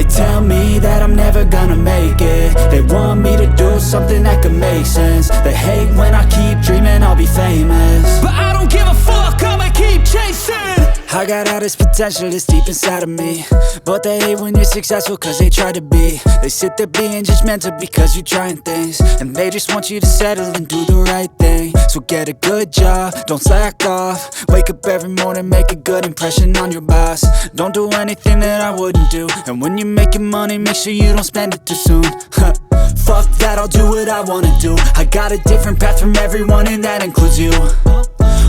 tell me that I'm never gonna make it. They want me to do something that could make sense. They hate when I keep dreaming I'll be famous, but I don't give a fuck, I'ma keep chasing. I got all this potential that's deep inside of me, but they hate when you're successful cause they try to be. They sit there being judgmental because you're trying things, and they just want you to settle and do the right thing. So get a good job, don't slack off. Wake up every morning, make a good impression on your boss. Don't do anything that I wouldn't do, and when you're making money, make sure you don't spend it too soon. Fuck that, I'll do what I wanna do. I got a different path from everyone, and that includes you.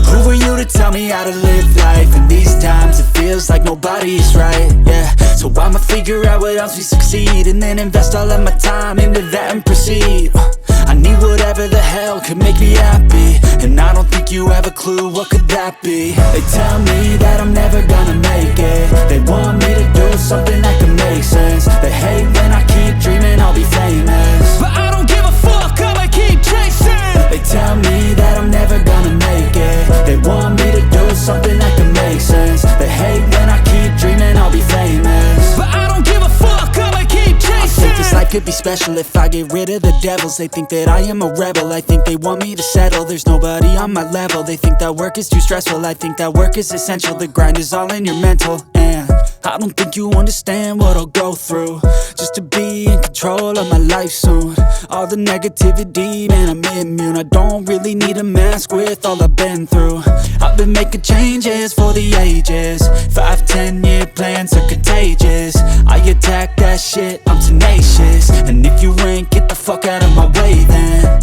Who are you to tell me how to live life? In these times it feels like nobody is right, yeah. So I'ma figure out what else we succeed, and then invest all of my time into that and proceed. I need whatever the hell could make me happy, and I don't think you have a clue what could that be. They tell me that I'm never gonna make it. They want me to do something that could make sense. They hate when I keep dreaming I'll be famous, but I don't give a fuck, I'ma keep chasing. They tell me that I'm never gonna make it. They want me to do something that can make sense. They hate when I keep dreaming I'll be famous, but I don't give a fuck, I'ma keep chasing. I think this life could be special if I get rid of the devils. They think that I am a rebel, I think they want me to settle. There's nobody on my level. They think that work is too stressful, I think that work is essential. The grind is all in your mental, and I don't think you understand what I'll go through just to be in control of my life soon. All the negativity, man, I'm immune. I don't really need a mask with all I've been through. I've been making changes for the ages. 5-10 year plans are contagious. I attack that shit, I'm tenacious. And if you ain't, get the fuck out of my way then.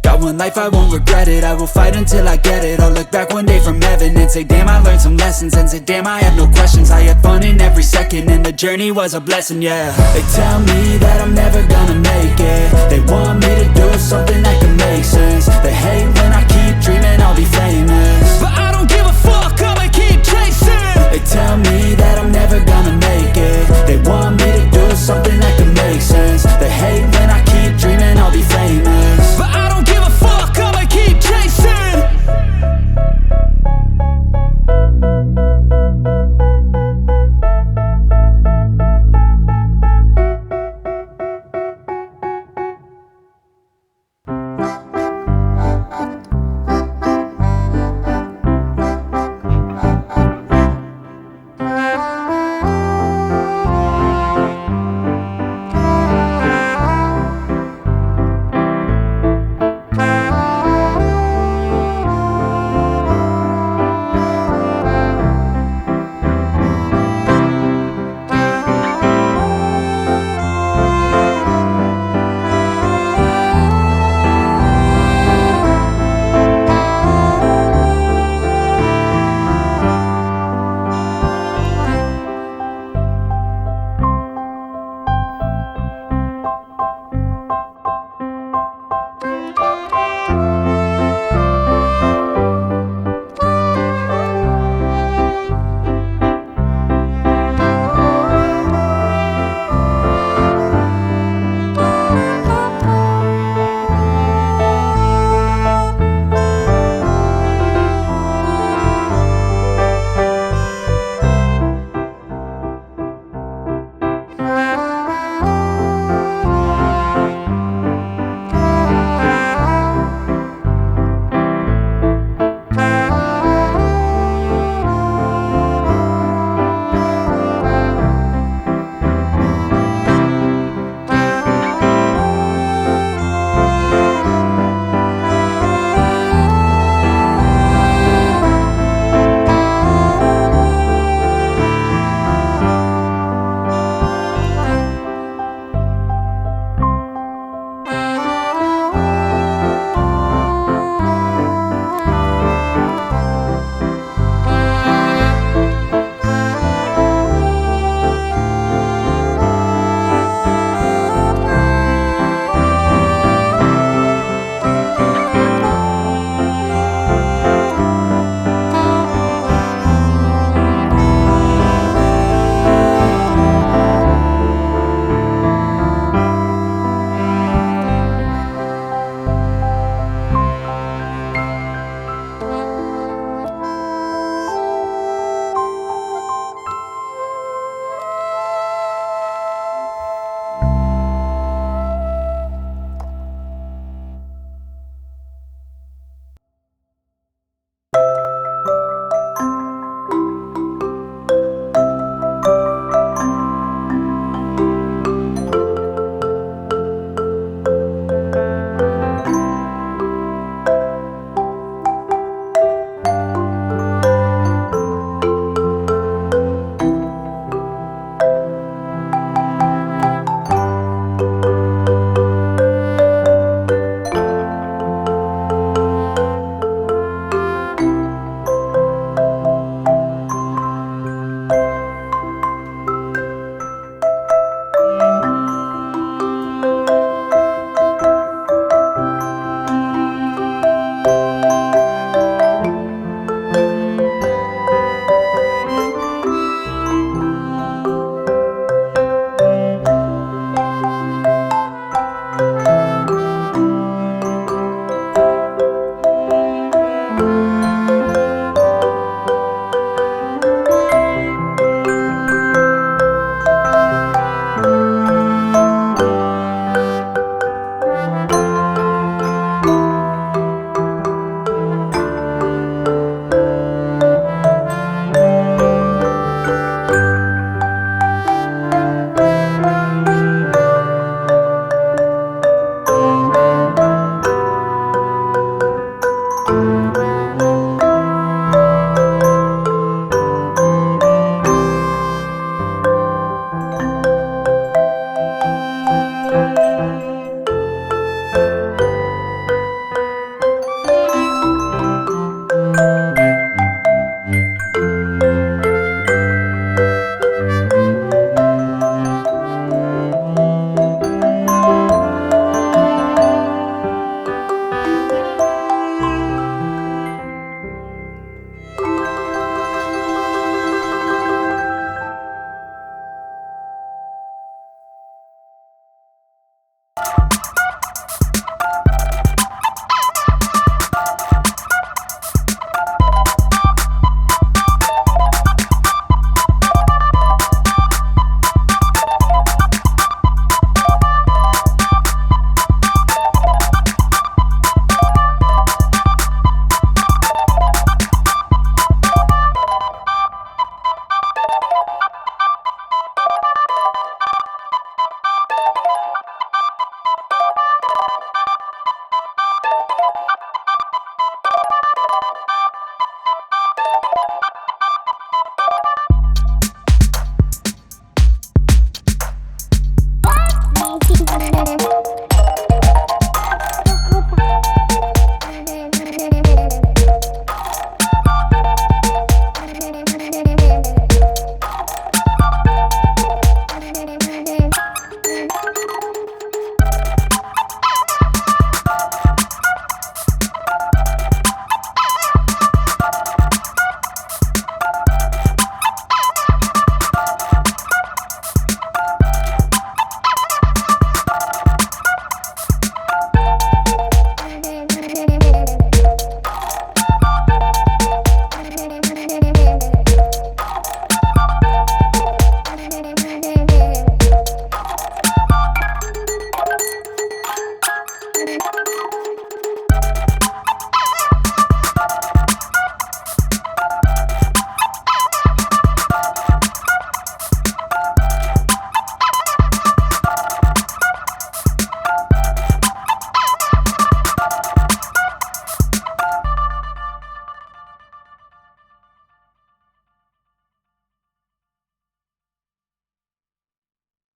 Got one life, I won't regret it. I will fight until I get it. I'll look back one day from heaven and say, damn, I learned some lessons. And say, damn, I have no questions. I had fun in every second, and the journey was a blessing, yeah. They tell me that I'm never gonna make it. They want me to do something that can make sense. They hate when I keep dreaming I'll be famous, but I don't give a fuck, I'ma keep chasing. They tell me that